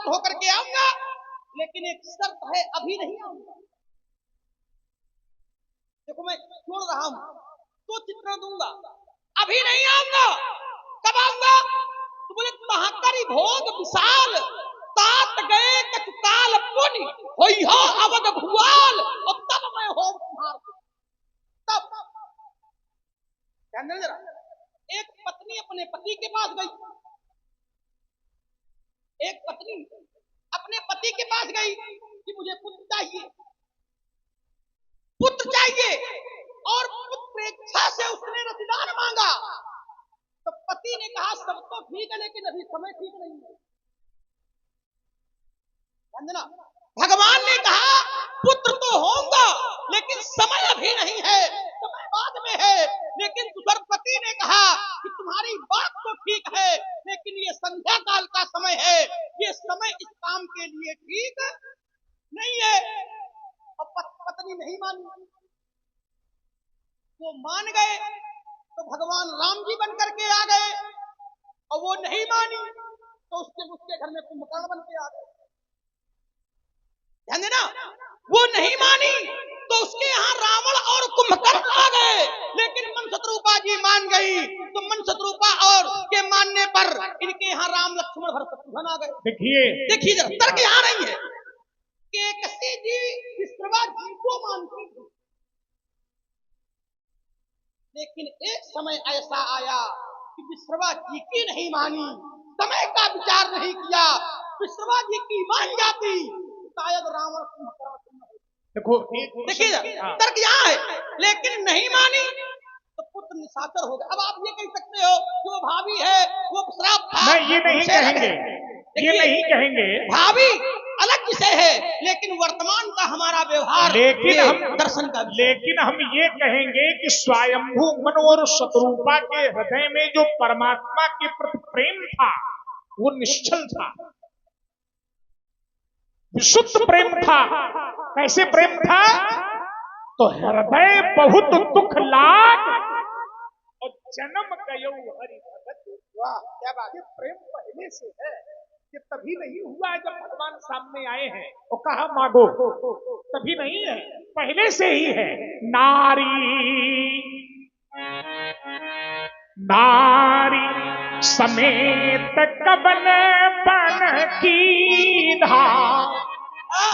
होकर के आऊंगा, लेकिन एक शर्त है, अभी नहीं आऊंगा। देखो मैं छोड़ रहा हूं तो चित्रण दूंगा, अभी नहीं आऊंगा। कब आऊंगा? तो बोले महाकरी भोग विशाल, तात गए कचकाल पुनि होई हो अवध भुआल, और तब मैं हो तुम्हारा। तब ध्यान देना जरा, एक पत्नी अपने पति के पास गई, एक पत्नी अपने पति के पास गई कि मुझे पुत्र चाहिए, पुत्र चाहिए, और पुत्र इच्छा से उसने रतिदान मांगा। तो पति ने कहा सब तो ठीक है, लेकिन अभी समय ठीक नहीं है। वंदना, भगवान ने कहा पुत्र तो होगा, लेकिन समय अभी नहीं है, समय बाद में है। लेकिन द्रौपदी ने कहा कि तुम्हारी बात तो ठीक है, लेकिन ये संध्या काल का समय है, ये समय इस काम के लिए ठीक नहीं है। और पत्नी नहीं मानी, वो मान गए तो भगवान राम जी बन करके आ गए, और वो नहीं मानी तो उसके घर में कुंभकर्ण बन के आ गए। ध्यान देना, वो नहीं मानी तो उसके यहाँ रावण और कुंभकर्ण आ गए, लेकिन मनशत्रुपा जी मान गई, तो मनशत्रुपा और के मानने पर इनके यहाँ राम लक्ष्मण भरत शत्रुघ्न आ गए। देखिए जरा, तर्क यहाँ नहीं है कि कैसे जी विश्रवा जी को मानती थी, लेकिन एक समय ऐसा आया कि विश्रवा जी की नहीं मानी, समय का विचार नहीं किया। विश्रवा जी की मान जाती, शायद रावण देखो देखिए तर्क यहाँ है, लेकिन नहीं मानी तो पुत्र निशाचर हो गया। अब आप ये कह सकते हो कि वो भाभी है, वो श्राप था, मैं ये नहीं कहेंगे, ये नहीं कहेंगे, भाभी अलग विषय है, लेकिन वर्तमान का हमारा व्यवहार, लेकिन हम दर्शन का, लेकिन हम ये कहेंगे कि स्वयंभू मनु और शत्रुपा के हृदय में जो परमात्मा के प्रति प्रेम था वो निश्चल था, विशुद्ध प्रेम था। कैसे प्रेम था? तो हृदय बहुत दुख लाग और जन्म गयो हरि भगत। वाह क्या बात ये प्रेम पहले से है, ये तभी नहीं हुआ है जब भगवान सामने आए हैं और कहा मांगो, तभी नहीं है, पहले से ही है। नारी नारी समेत कबन बन की धा,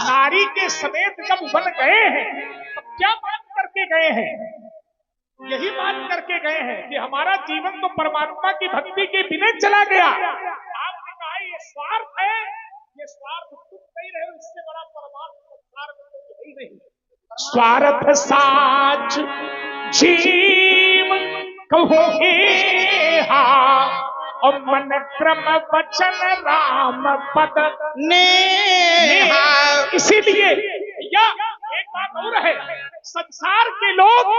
नारी के समेत जब बन गए हैं तो क्या मान करके गए हैं? यही मान करके गए हैं कि हमारा जीवन तो परमात्मा की भक्ति के बिना चला गया। आपने कहा ये स्वार्थ है, ये स्वार्थ तुम नहीं रहे, इससे बड़ा परमात्मा स्वार्थ ही नहीं। स्वार्थ साच जीव कहो हा, और मन क्रम वचन राम पद ने। इसीलिए या एक बात और है, संसार के लोग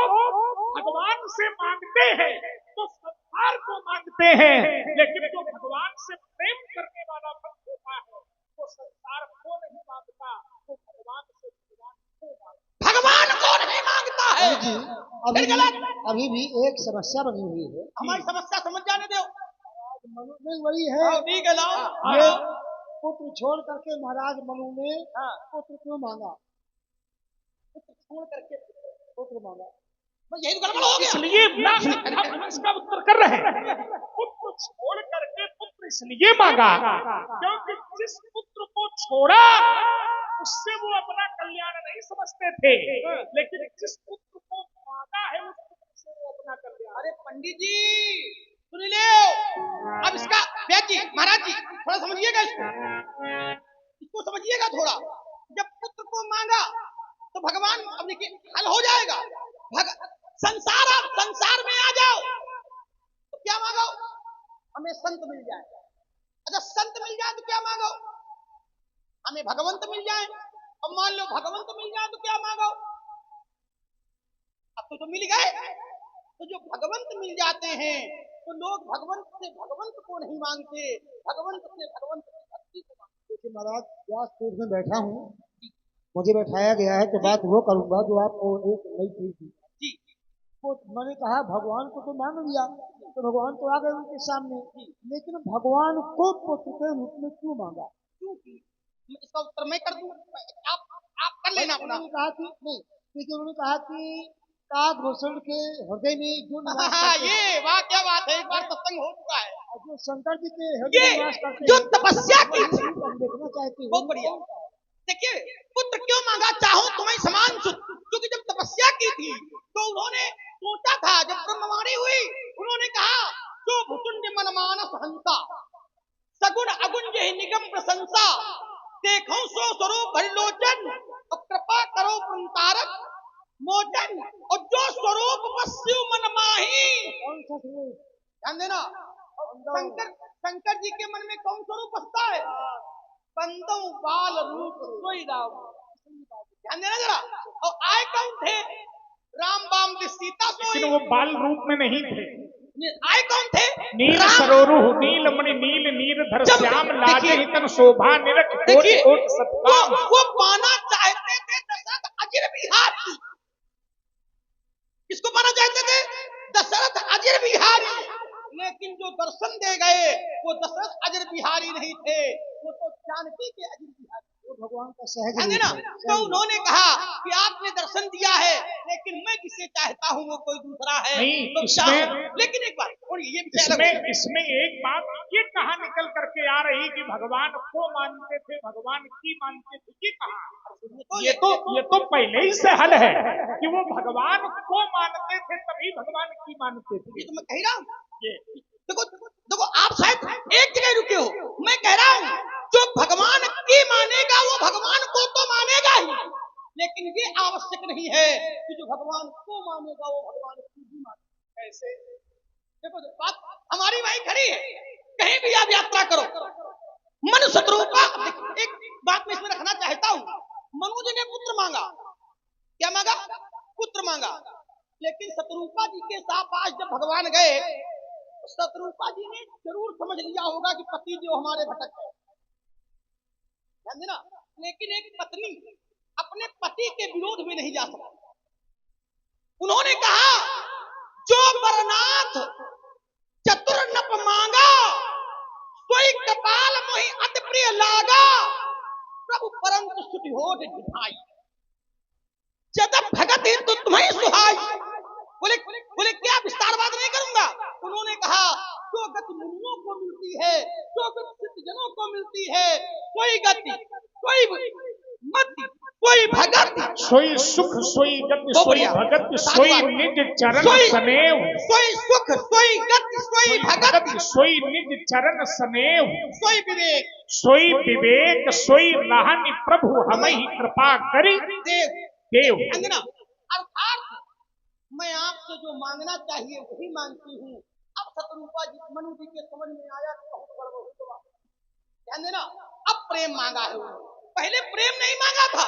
भगवान से मांगते हैं तो संसार को मांगते हैं, लेकिन जो भगवान से प्रेम करने वाला भक्त होता है वो संसार को नहीं मांगता, वो भगवान से भगवान को नहीं मांगता है जी। अभी भी एक समस्या बनी हुई है, हमारी समस्या समझ जाने दो। मनु में वही है, ये पुत्र छोड़ करके महाराज मनु ने पुत्र क्यों मांगा? पुत्र छोड़ करके पुत्र मांगा, यही गड़बड़ हो गया। इसलिए हम इसका उत्तर कर रहे हैं, पुत्र छोड़ करके पुत्र इसलिए मांगा क्योंकि जिस पुत्र को छोड़ा उससे वो अपना कल्याण नहीं समझते थे, लेकिन जिस पुत्र को मांगा है उस पुत्र से वो अपना कल्याण। अरे पंडित जी सुन ले, अब इसका व्यास जी महाराज जी थोड़ा समझिएगा, इसको समझिएगा थोड़ा। जब पुत्र को मांगा तो भगवान, अब देखिए हल हो जाएगा। संसार में आ जाओ तो क्या मांगो? हमें संत मिल जाए। अच्छा संत मिल जाए तो क्या मांगो? हमें भगवंत मिल जाए। अब मान लो भगवंत मिल जाए तो क्या मांगो? अब तो मिल गए। तो जो भगवंत मिल जाते हैं तो लोग भगवंत से भगवंत को नहीं मांगते, भगवंत से भगवंत की भक्ति को मांगते। देखिए महाराज व्यासपीठ में बैठा हूँ, मुझे बैठाया गया है तो बात वो करूंगा जो आपको एक नई चीज दी। तो मैंने कहा भगवान को तो मांग लिया, तो भगवान तो आ गए उनके सामने, लेकिन भगवान को पुत्र के रूप में क्यों मांगा? क्यों की? इसका उत्तर मैं कर दूं? आप कर लेना अपना। उन्होंने कहा कि नहीं, क्योंकि उन्होंने कहा कि काकभूषण के हृदय में जो निवास करते हैं, ये वाह क्या बात है, एक बार सत्संग हो चुका है। और जो शंकर जी के हृदय ये में निवास करते जो हैं, तपस्या की वही थी, रूप हम देखना चाहते हैं। बहुत बढ़िया। देखिए पुत्र क्यों मांगा, चाहो तुम्हें समान सुत, क्योंकि जब तपस्या की थी तो उन्होंने सोचा था, जब ब्रह्मवाणी हुई उन्होंने कहा जो भुतुंड मन मानस हंसा, सगुण अगुण यही निगम प्रशंसा, देखो सो स्वरूप हरिलोचन, और कृपा करो प्रंतारक मोचन, और जो स्वरूप पश्यु मन माही। कौन सा स्वरूप? ध्यान देना, शंकर शंकर जी के मन में कौन स्वरूप बसता है? बंदो बाल रूप सोई राम। ध्यान देना जरा। और आए कौन थे? राम बाम दी सीता सोई। लेकिन वो बाल रूप में नहीं थे। आए कौन थे? नील राम। सरोरुह नीलमणि नील नीरधर जब श्याम लाज देखिए, ही तन शोभा निरख कोट देखिए, कोट सत्काम। वो पाना चाहते थे दशरथ अजिर बिहारी। किसको पाना चाहते थे? दशरथ अजिर बिहारी। लेकिन जो दर्शन दे गए वो दशरथ अजिर बिहारी नहीं थे, वो तो जानकी के अजिर बिहारी। वो भगवान का सहज है रूप ना? है। तो उन्होंने कहा कि आपने दर्शन दिया है, लेकिन मैं जिसे चाहता हूँ वो कोई दूसरा है। नहीं, तो इसमें- चाहो। लेकिन एक बात और ये विषय अलग है। इसमें एक बात ये कहाँ निकल करके आ रही कि भगवान को मानते थे, भगवान की मानते थे, ये कहाँ? ये तो पहले ही से हल है कि वो भगवान को मानते थे तभी भगवान की मानते थे। ये तो मैं कह रहा हूँ। ये देखो देखो, आप शायद एक जगह रुके हो। मैं कह रहा हूँ जो भगवान की मानेगा वो भगवान को तो मानेगा ही, लेकिन ये आवश्यक नहीं है कि जो भगवान को मानेगा वो भगवान को भी मानेगा। कैसे? देखो बात हमारी वही खड़ी है। कहीं भी आप यात्रा करो, मनु शत्रुपा, एक बात मैं इसमें रखना चाहता हूँ। मनु जी ने पुत्र मांगा, क्या मांगा? पुत्र मांगा। लेकिन शत्रुपा जी के साथ पास जब भगवान गए, शत्रुपा जी ने जरूर समझ लिया होगा कि पति जो हमारे भटक गए। ध्यान देना। लेकिन एक पत्नी अपने पति के विरोध में नहीं जा सकती। उन्होंने कहा जो बरनाथ चतुर नप मांगा, सोई कपाल मोहि अति प्रिय लागा, प्रभु परंतु सुधि होठ दिखाई, जब भगत है तो तुम्हें सुहाई। बोले बोले क्या विस्तारवाद नहीं करूंगा। उन्होंने कहा जो गति मुनियों को मिलती है, जो गति सिद्धजनों को मिलती है, कोई गति कोई मति कोई भगत, सोई सुख सोई गति सोई भगत सोई निज चरण सनेव, सोई सुख सोई गति सोई भगत सोई निज चरण सनेव, सोई विवेक सोई विवेक सोई लाहनी प्रभु हमें कृपा करी देव। अर्थात मैं आपसे जो मांगना चाहिए वही मांगती हूँ। अब शत्रुपा जी मनु जी के समझ में आया कि बहुत बड़ा हुआ। ध्यान देना, अब प्रेम मांगा है उन्होंने। पहले प्रेम नहीं मांगा था,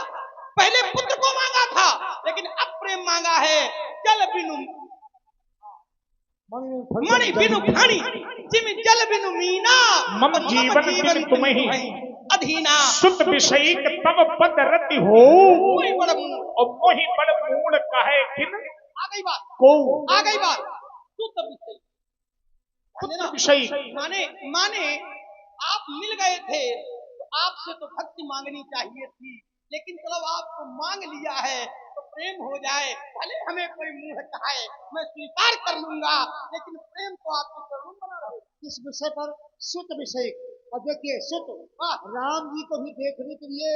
पहले पुत्र को मांगा था, लेकिन अब प्रेम मांगा है। जल बिनु मणि बिनु फणी, जिम जल बिनु मीना, मम जीवन बिनु तुम्हें अधीना, सुत विषय तब पद रति हो, और मोहि बड़ मूल कहे किन। आ गई बात, को आ गई बात। सुत विषय माने माने आप मिल गए थे तो आपसे तो भक्ति मांगनी चाहिए थी, लेकिन चलो आपको मांग लिया है तो प्रेम हो जाए। भले हमें कोई मुंह कहे मैं स्वीकार कर लूंगा, लेकिन प्रेम तो आपके चरणों में बना रहे। इस विषय पर सुत विषय, और देखिए सुत राम जी को भी देखने के लिए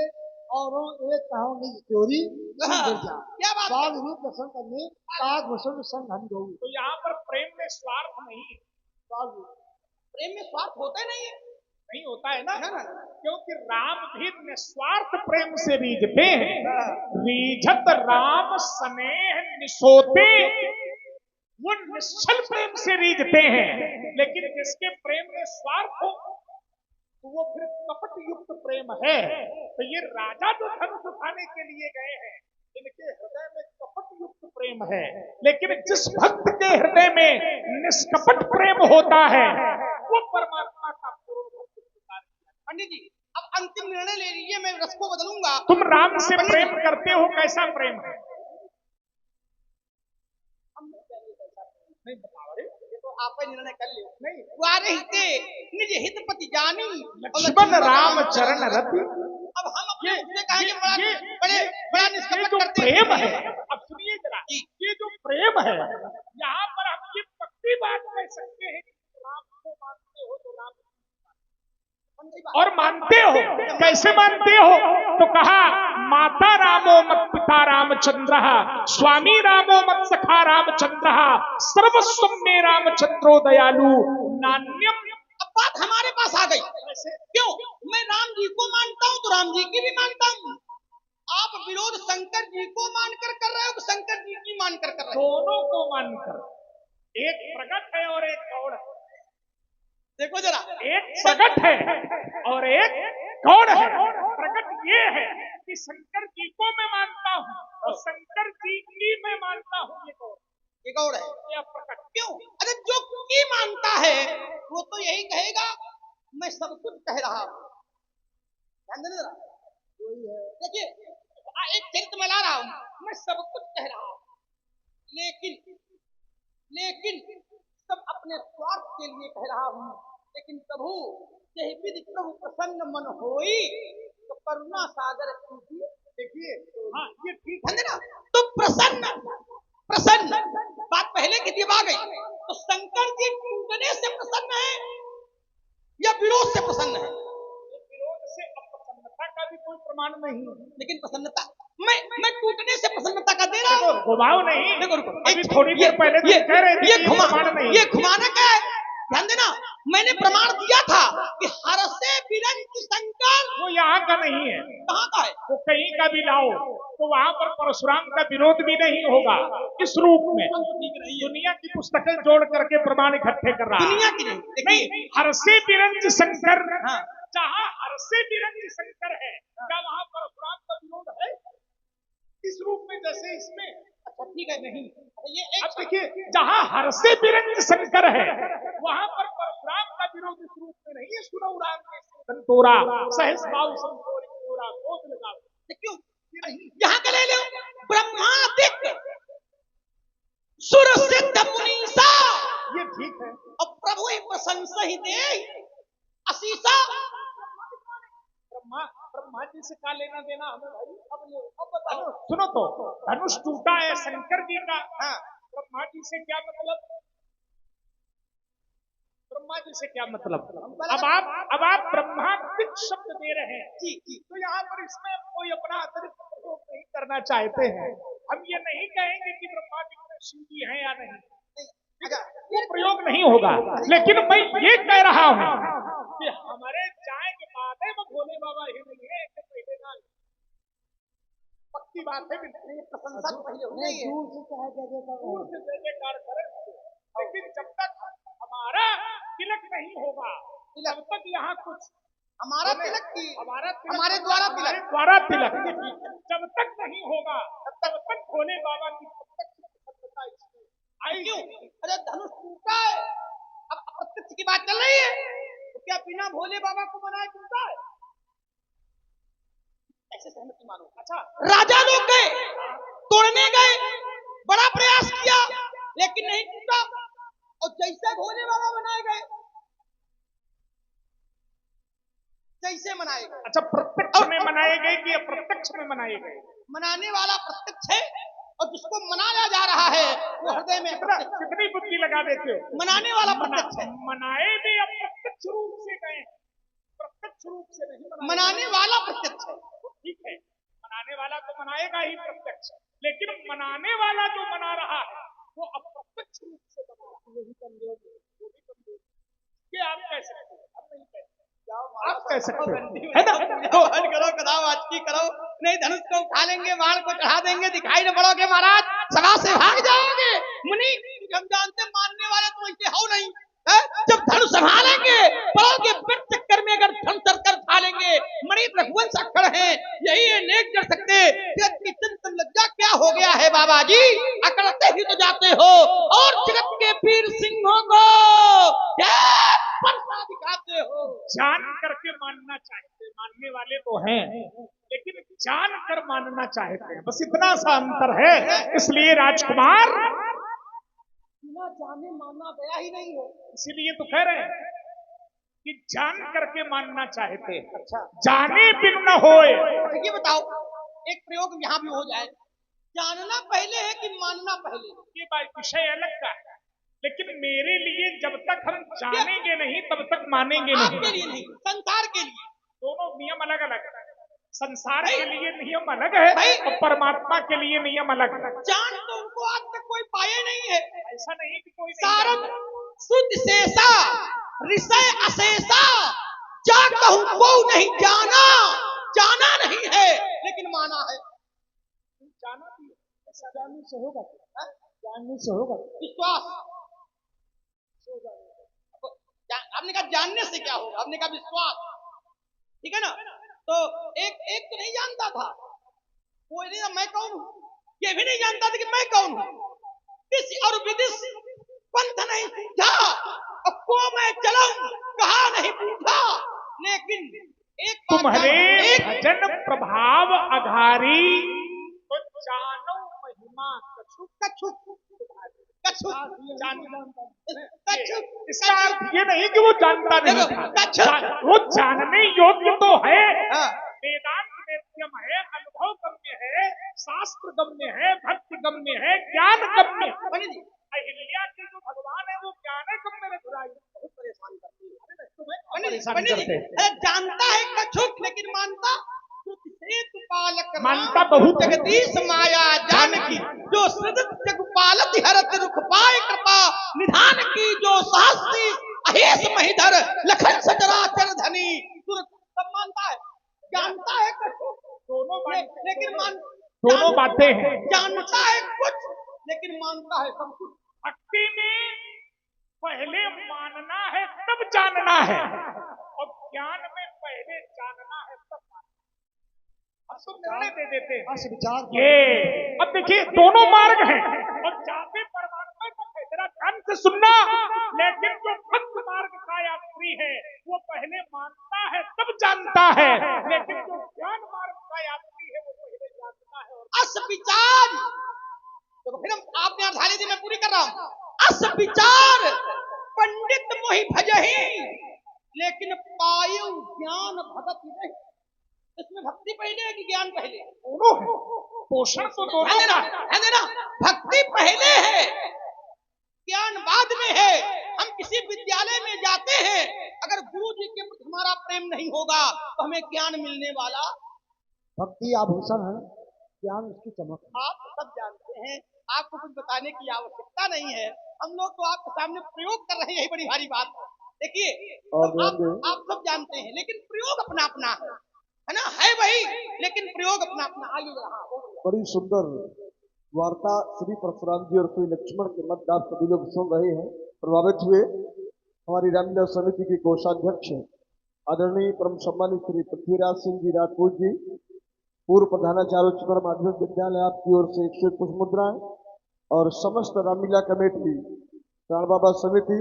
और एक कहो निज चोरी क्या बात, बाल रूप दर्शन करने काकभूषण संग हम गौ। तो यहाँ पर प्रेम में स्वार्थ नहीं है। प्रेम में स्वार्थ होता नहीं है, नहीं होता है ना, ना। क्योंकि राम भी निस्वार्थ प्रेम से रीझते हैं। रीझत राम स्नेह निसोते, वो निश्चल प्रेम से रीझते हैं। लेकिन जिसके प्रेम में स्वार्थ हो तो वो फिर कपट युक्त प्रेम है। तो ये राजा जो धनुष उठाने के लिए गए हैं, इनके हृदय में कपट युक्त प्रेम है। लेकिन जिस भक्त के हृदय में निष्कपट प्रेम होता है वो परमात्मा का पूर्ण भक्त। पंडित जी अब अंतिम निर्णय ले लीजिए, मैं रस को बदलूंगा। तुम राम से प्रेम करते हो, कैसा प्रेम है? नहीं बता रहे, ये तो आप निर्णय कर लियो। नहीं वारे हिते निज हित पति जानी लक्ष्मण राम चरण रति। अब हम अपने उससे कहेंगे बड़ा निष्कपट जो करते प्रेम है, अब सुनिए जरा, ये जो प्रेम है, यहाँ पर हम ये पक्की बात कह सकते हैं कि राम को मानते हो तो राम, और मानते हो कैसे मानते हो, तो कहा माता रामो मत पिता रामचंद्र, स्वामी रामो मत सखा रामचंद्र, सर्वस्व में रामचंद्रो दयालु नान्यम। अब बात हमारे पास आ गई। क्यों? मैं राम जी को मानता हूं तो राम जी की भी मानता हूं। आप विरोध शंकर जी को मानकर कर रहे हो कि शंकर जी की मानकर कर रहे हो? दोनों को मानकर, एक प्रगट है और एक गौड़ है। देखो जरा, एक प्रगट है और एक गौड़ है। प्रगट ये है कि शंकर जी को मैं मानता हूँ और शंकर जी की मैं मानता हूँ, ये गौड़ है, ये प्रकट। क्यों? अरे जो की मानता है वो तो यही कहेगा मैं सब कुछ कह रहा हूं। ध्यान देना जरा, देखिए एक चरित्र में ला रहा हूं, मैं सब कुछ कह रहा हूं, लेकिन सब अपने स्वार्थ के लिए कह रहा हूं। लेकिन प्रभु यही विधि प्रभु प्रसन्न मन होई तो करुणा सागर कीजिए। देखिए हाँ ये ठीक है ना, तो प्रसन्न बात पहले की थी आ गई। तो शंकर जी टूटने से प्रसन्न है या विरोध से प्रसन्न है? विरोध से अप्रसन्नता का भी कोई प्रमाण नहीं, लेकिन प्रसन्नता मैं टूटने से प्रसन्नता का दे रहा हूं। घुमाओ नहीं, देखो अभी थोड़ी देर पहले तो कह रहे थे ये घुमाना क्या है? ध्यान देना, मैंने प्रमाण दिया था कि हर से विरंच शंकर, वो यहाँ का नहीं है। कहाँ का है? वो कहीं का भी लाओ तो वहाँ पर परशुराम का विरोध भी नहीं होगा। इस रूप में दुनिया की पुस्तकें जोड़ करके प्रमाण इकट्ठे कर रहा है। दुनिया की नहीं, हर से विरंच शंकर, जहाँ हर से विरंच शंकर है क्या वहाँ परशुराम का विरोध है इस रूप में जैसे इसमें? अच्छा ठीक है, नहीं ये अब देखिए, जहाँ हर से विरंच शंकर है वहाँ पर परशुराम का विरोध इस रूप में नहीं है। सुनो राम के संतोरा सहस बाऊ संतोरी तोरा गोद लगा। क्यों? यहाँ का ले लो, ब्रह्मादिक सुर सिद्ध मुनीसा, ये ठीक है। और प्रभु ही प्रशंसा ही दे असीसा। ब्रह्मा जी से क्या लेना देना हमें भाई? अब बताओ, सुनो तो, धनुष टूटा है शंकर जी का, ब्रह्मा जी से क्या मतलब? ब्रह्मा जी से क्या मतलब? अब आप ब्रह्मादिक शब्द दे रहे हैं जी, तो यहाँ पर इसमें कोई अपना अतिरिक्त प्रयोग नहीं करना चाहते हैं। हम ये नहीं कहेंगे कि ब्रह्मादिक में शिव जी है या नहीं, वो प्रयोग नहीं होगा। लेकिन मैं ये कह रहा हूँ कि हमारे चाय के बातें में भोले बाबा ही नहीं है, पहले ना पक्की बात है। प्रशंसा पहले हो गई है, दूर से जयकार करें, लेकिन जब तक हमारा तिलक नहीं होगा तब तक यहाँ कुछ हमारा तिलक की हमारे द्वारा तिलक जब तक नहीं होगा तब तक भोले बाबा की प्रत्यक्ष इसमें आई। क्यों? अरे धनुष टूटा है, अब अप्रत्यक्ष की बात चल रही है, तो क्या बिना भोले बाबा को मनाए टूटा है? ऐसे सहमति मानो। अच्छा, राजा लोग गए, तोड़ने गए, बड़ा प्रयास किया लेकिन नहीं टूटा, और जैसे भोले बाबा बनाए गए जैसे मनाए गए। अच्छा, प्रत्यक्ष में मनाए गए कि अप्रत्यक्ष में मनाए गए? मनाने वाला प्रत्यक्ष है और जिसको मनाया जा रहा है वो हृदय में। कितनी बुद्धि लगा देते हो? मनाने वाला प्रत्यक्ष है, मनाए भी अप्रत्यक्ष रूप से गए, प्रत्यक्ष रूप से नहीं। मनाने वाला प्रत्यक्ष है, ठीक है, मनाने वाला तो मनाएगा ही प्रत्यक्ष, लेकिन मनाने वाला जो मना रहा है वो अप्रत्यक्ष रूप से बना रहा है। यही कमजोर ये आप कह सकते हो, हम नहीं कहते। आप कह सकते हो, है ना? तो करो कदाओ आज की करो, नहीं धनुष को उठा लेंगे, बाण को चढ़ा देंगे, दिखाई न पड़ोगे महाराज, सभा से भाग जाओगे। मुनि हम जानते मानने वाले तो ऐसे हो नहीं है? जब धनुष संभालेंगे पड़ोगे पेट चक्कर में, अगर धन सरकर उठा लेंगे। मणि रघुवंश अक्षर है, यही है नेक जड़ सकते। तुम लज्जा क्या हो गया है बाबा जी, अकड़ते ही तो जाते हो और जगत के पीर सिंहों को दिखाते हो। जान करके मानना चाहते, मानने वाले तो हैं लेकिन जान कर मानना चाहते हैं, बस इतना सा अंतर है। इसलिए राजकुमार जाने माना गया ही नहीं है। इसीलिए तो कह रहे हैं कि जान करके मानना चाहते हैं, अच्छा जाने बिन न होए। तो ये बताओ, एक प्रयोग यहाँ भी हो जाए, जानना पहले है कि मानना पहले? ये बात विषय अलग का है, लेकिन मेरे लिए जब तक हम जानेंगे नहीं तब तक मानेंगे नहीं। आपके लिए नहीं, संसार के लिए। दोनों नियम अलग अलग है। संसार के लिए नियम अलग है और परमात्मा के लिए नियम अलग है। जान तो उनको आज तक कोई पाए नहीं है। ऐसा नहीं कि कोई नहीं सारद जानता। शुद्ध शेषा ऋषय अशेषा, जा कहूं को नहीं जाना, जाना नहीं है लेकिन माना है। जाना भी है, ऐसा जानने से होगा, जानने से होगा विश्वास। आपने कहा जानने से क्या होगा, आपने कहा विश्वास, ठीक है ना? तो एक तो नहीं जानता था, कोई नहीं था मैं कौन हूं, ये भी नहीं जानता था कि मैं कौन हूं। किसी और विदिश पंथ नहीं सूझा, और को मैं चलाऊं कहा नहीं पूछा। लेकिन एक तुम्हारे भजन प्रभाव अघारी, तो जानो महिमा कछु कछु कछु कछु। इसका अर्थ ये नहीं कि वो जानता नहीं था, कछु वो जानने योग्य तो है। हाँ। वेदांत वेद्यम है, अनुभव गम्य है, शास्त्र गम्य है, भक्ति गम्य है, ज्ञान गम्य है। अहिल्या के जो भगवान है वो ज्ञान गम्य रघुराई, बहुत परेशान करते हैं। जानता है कछुक लेकिन मानता मानता बहुत। जगदीश माया जान की जो सृजत जगपालत हरत रुख पाए कृपा निधान की जो सहस्री अहेस महिधर लखन सचराचर धनी। सब मानता है, जानता है दोनों लेकिन दोनों बातें हैं। जानता है कुछ लेकिन मानता है सब कुछ। भक्ति में पहले मानना है तब जानना है, और ज्ञान में पहले जानना है तब तो निर्णय दे देते हैं। ये अब देखिए दोनों मार्ग हैं, और जाते परमात्मा को है, जरा ध्यान से सुनना। लेकिन जो भक्त मार्ग का यात्री है वो पहले मानता है तब जानता है, लेकिन जो ज्ञान मार्ग का यात्री है वो पहले जानता है और अस विचार। देखो फिर आपने आधारी दी, मैं पूरी कर रहा हूं। अस विचार पंडित मोहि भजहि, लेकिन पायु ज्ञान भगत नहीं। इसमें भक्ति पहले है कि ज्ञान पहले? दोनों है, पोषण तो दोनों का है ना। भक्ति पहले है, ज्ञान बाद में है। हम किसी विद्यालय में जाते हैं, अगर गुरु जी के प्रति हमारा प्रेम नहीं होगा तो हमें ज्ञान मिलने वाला। भक्ति आभूषण है, ज्ञान उसकी चमक है। आप सब जानते हैं, आपको कुछ बताने की आवश्यकता नहीं है। हम लोग तो आपके सामने प्रयोग कर रहे हैं, यही बड़ी भारी बात है। देखिए आप सब जानते हैं, लेकिन प्रयोग अपना अपना है ना, है वही, लेकिन प्रयोग अपना अपना। आगे रहा बड़ी सुंदर वार्ता श्री परशुराम जी और श्री लक्ष्मण के मध्य आप सभी लोग सुन रहे हैं, प्रभावित हुए। हमारी रामदास समिति के कोषाध्यक्ष आदरणीय परम सम्मानित श्री पृथ्वीराज सिंह जी राजपूत जी, पूर्व प्रधानाचार्य उच्चतर माध्यमिक विद्यालय, आपकी ओर से 101 पुष्प मुद्राएं, और समस्त रामलीला कमेटी प्राण बाबा समिति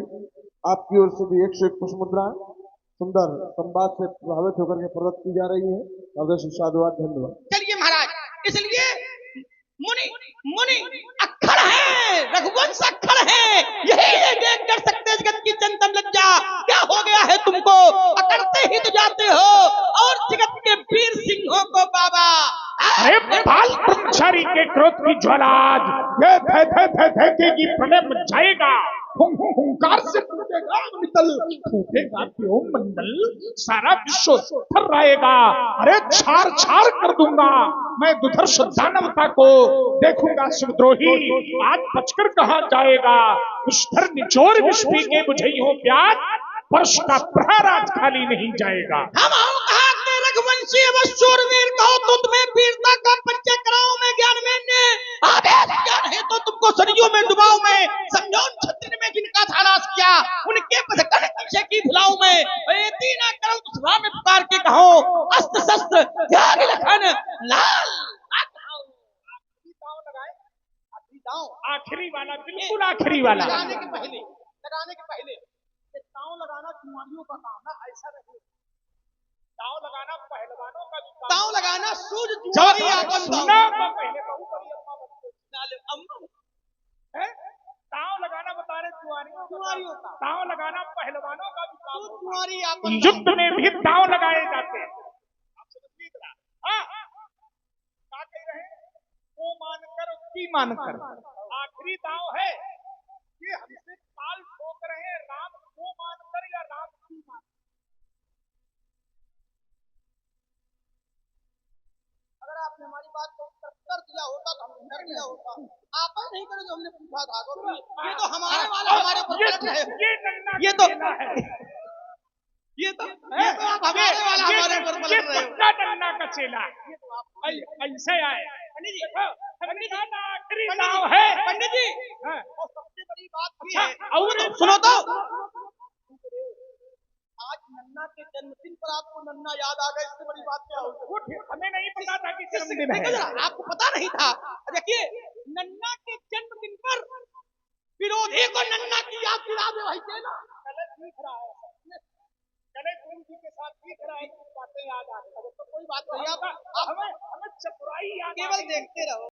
आपकी ओर से भी 101 पुष्प मुद्राएं सुंदर संवाद से प्रभावित होकर के प्रदत्त की जा रही है। अवश्य साधुवाद, धन्यवाद। चलिए महाराज, इसलिए मुनि मुनि अक्खड़ है, रघुवंश अक्खड़ है, यही देख कर सकते जगत की चंचल लज्जा। क्या हो गया है तुमको, अकड़ते ही तो जाते हो, और जगत के वीर सिंहों को बाबा। अरे बाल ब्रह्मचारी के क्रोध की ज्वाला ये थे प्रलय मचाएगा, हुंकार से टूटेगा मितल, फूटेगा व्योम मंडल, सारा विश्व थर रहेगा। अरे छार छार कर दूंगा मैं दुधर्ष दानवता को, देखूंगा शिवद्रोही आज बचकर कहां जाएगा। दुष्धर निचोर विष पी के बुझई हो प्यास, वर्ष का प्रहार आज खाली नहीं जाएगा। हम रघुवंशी शूरवीर कहो तो तुम्हें वीरता का परिचय कराऊं मैं, ज्ञान में आदेश ज्ञान है तो तुमको सदियों में डुबाऊं मैं। समझौन छत्र में जिनका था नाश किया, उनके पदकन पीछे की भुलाऊं मैं। ऐती ना करो तो सभा में पुकार के कहो, अस्त्र शस्त्र त्याग लखन लाल। आखिरी वाला, बिल्कुल आखिरी वाला। लगाने के पहले ताव लगाना कुमारियों का काम है, ऐसा नहीं। ताव लगाना पहलवानों का भी काम, ताव लगाना सूझ जुआरी आपन सुना पहले बहु बड़ी अम्मा बनते, ताव लगाना बता रहे कुंवारी होता, दांव लगाना पहलवानों का भी काम तू होता कुंवारी है। आपन युद्ध में भी दांव लगाए जाते हैं। आप समझ लीजिए ना। हाँ, क्या कह रहे हैं? वो मानकर की मानकर आखिरी दांव है कि हमसे काल ठोक रहे हैं, राम को मानकर या राम की मानकर। अगर आपने हमारी बात को कर दिया होता तो हमने कर दिया होता, आप नहीं करे जो हमने पूछा था। तो ये तो हमारे वाला हमारे ऊपर पलट रहे हो। ये नन्ना ये तो केला है। ये तो आप हमारे वाला हमारे ऊपर ये पलट रहे हो। पक्का नन्ना का चेला है। ऐसे आए पंडित जी, पंडित जी, आखिरी दांव है। पंडित जी, हाँ। और सबसे बड़ी बात भी अच्छा, है, और सुनो तो, आज नन्ना के जन्मदिन पर आपको नन्ना याद आ गया, इससे बड़ी बात क्या हो? हमें नहीं पता था कि जन्मदिन है। आपको पता नहीं था? देखिए, नन्ना के जन्मदिन पर विरोधी को नन्ना की याद दिला दे भाई चेला। चले ठीक रहा है, चले गुरु जी के साथ ठीक रहा है, कुछ बातें याद आ रही। तो कोई बात नहीं, आप हमें चतुराई याद आ केवल गई। देखते रहो।